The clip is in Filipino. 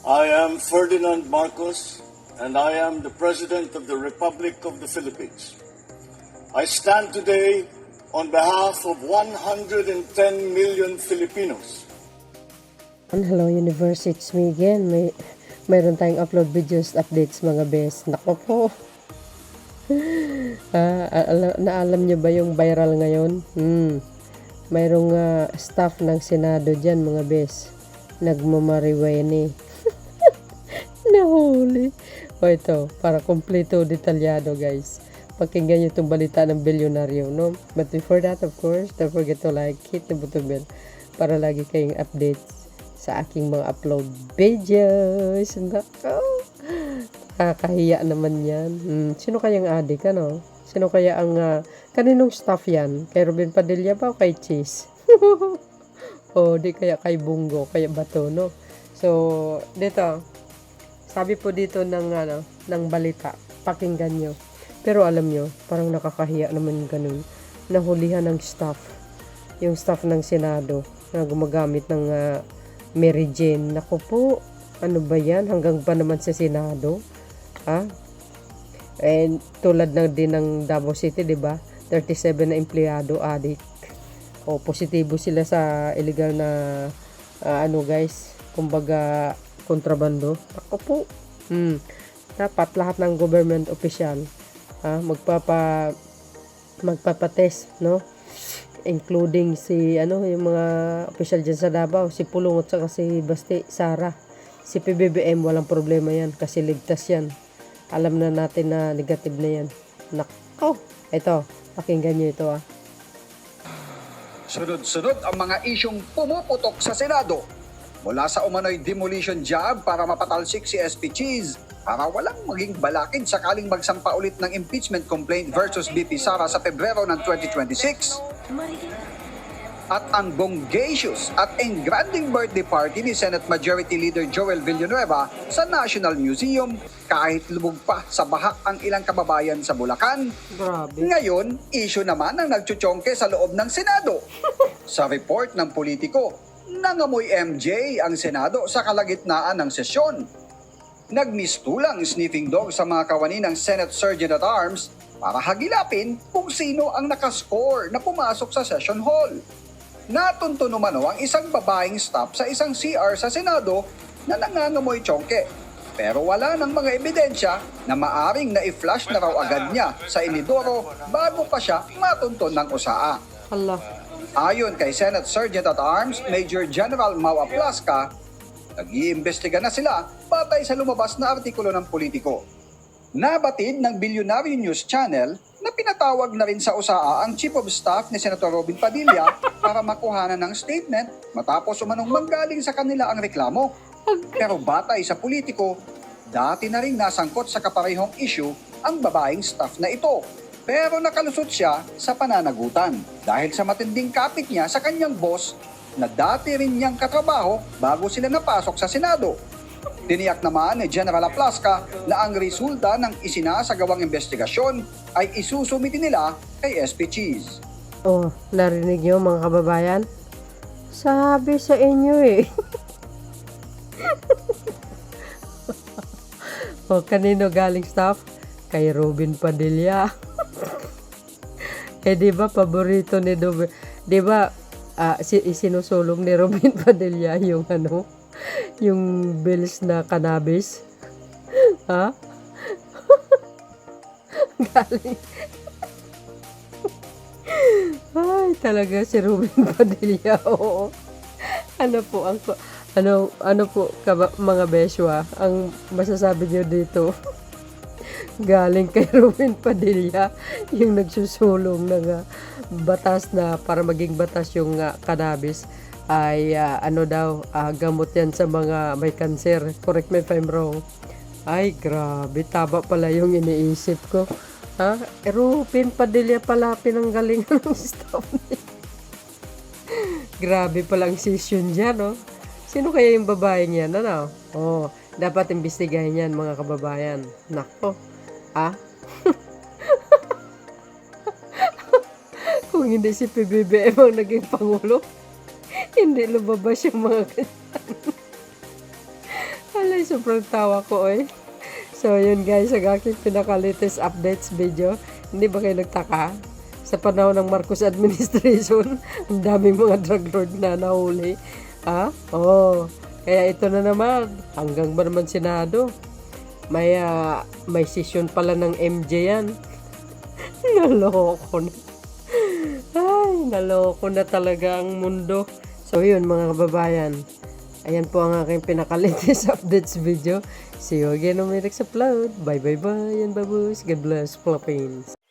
I am Ferdinand Marcos, and I am the President of the Republic of the Philippines. I stand today on behalf of 110 million Filipinos. Hello Universe, it's me again. Mayroon tayong upload videos, updates mga best. Nako po. Naalam nyo ba yung viral ngayon? Mayroong staff ng Senado dyan mga best. Nagmamariwene. Nahuli. O ito, para kompleto detalyado guys. Pakinggan nyo itong balita ng bilyonaryo, no? But before that, of course, don't forget to like, hit the button bell para lagi kayong updates sa aking mga upload videos. Nako, nakakahiya naman yan. Sino kayang adik, ano? Sino kaya ang, kaninong staff yan? Kay Robin Padilla ba o kay Cheese? O di kaya kay Bungo, kaya Bato, no? So, dito, sabi po dito ng, ng balita, pakinggan nyo. Pero alam nyo, parang nakakahiya naman ganun. Nahulihan ng staff, yung staff ng Senado, na gumagamit ng Mary Jane. Naku po, ano ba yan? Hanggang ba naman sa Senado? Ha? And tulad na din ng Davao City, di ba? 37 na empleyado, adik. O, positibo sila sa illegal na, guys, kumbaga, kontrabando. Ako po. Dapat lahat ng government official, magpapatest, no? Including si, yung mga official dyan sa Davao, si Pulong at saka si Basti, Sara. Si PBBM, walang problema yan kasi ligtas yan. Alam na natin na negative na yan. Nako, ito, pakinggan nyo ito Sunod-sunod ang mga isyong pumuputok sa Senado. Mula sa umano'y demolition job para mapatalsik si SP Cheese, para walang maging balakid sakaling magsampa ulit ng impeachment complaint versus BP Sara sa Pebrero ng 2026. At ang bonggacious at engranding birthday party ni Senate Majority Leader Joel Villanueva sa National Museum kahit lubog pa sa bahak ang ilang kababayan sa Bulacan. Grabe. Ngayon, issue naman ang nagtsutsongke sa loob ng Senado. Sa report ng politiko, nangamoy MJ ang Senado sa kalagitnaan ng sesyon. Nagmistulang sniffing dog sa mga kawani ng Senate Sergeant at Arms para hagilapin kung sino ang nakascore na pumasok sa session hall. Natunto naman ang isang babaeng staff sa isang CR sa Senado na nangangamoy tsongke. Pero wala ng mga ebidensya na maaring na-i-flash na raw agad niya sa inidoro bago pa siya matunton ng usaa. Allah. Ayon kay Senate Sergeant at Arms Major General Mau Aplasca, nag-iimbestiga na sila batay sa lumabas na artikulo ng politiko. Nabatid ng Billionaire News Channel na pinatawag na rin sa usaa ang Chief of Staff ni Senator Robin Padilla para makuhanan ng statement matapos umanong manggaling sa kanila ang reklamo. Pero batay sa politiko, dati na rin nasangkot sa kaparehong issue ang babaeng staff na ito. Pero nakalusot siya sa pananagutan dahil sa matinding kapit niya sa kanyang boss na dati rin niyang katrabaho bago sila napasok sa Senado. Tiniyak naman ni General Aplasca na ang resulta ng isinasagawang investigasyon ay isusumiti nila kay SP Cheese. Oh, narinig nyo mga kababayan? Sabi sa inyo O, kanino galing staff? Kay Robin Padilla. Di ba paborito ni Robin? Di ba sinusulong ni Robin Padilla yung yung bills na cannabis? Ha? Galing. Ay, talaga si Robin Padilla. Oo. Ano po mga beswa, ang masasabi niyo dito? Galing kay Robin Padilla yung nagsusulong ng batas na para maging batas yung cannabis ay gamot yan sa mga may cancer. Correct me if I'm wrong. Ay, grabe, taba pala yung iniisip ko. Robin Padilla pala pinanggalingan ng staff niya. Grabe pala ang session dyan, no? Sino kaya yung babae niyan? Dapat imbestigahin yan, mga kababayan. Nako. Kung hindi si PBBM ang naging pangulo, hindi lumabas yung mga ganyan. Alay, sobrang tawa ko eh. So yun guys, ang aking pinaka-latest updates video. Hindi ba kayo nagtaka? Sa panahon ng Marcos administration, ang daming mga drug lord na nahuli. Ha? Oo. Kaya ito na naman. Hanggang ba naman Senado? May session pala ng MJ yan. Naloko na. Ay, naloko na talaga ang mundo. So yun mga kababayan. Ayan po ang aking pinaka-latest updates video. See you again on my next upload. Bye bye bye and babus. God bless Philippines.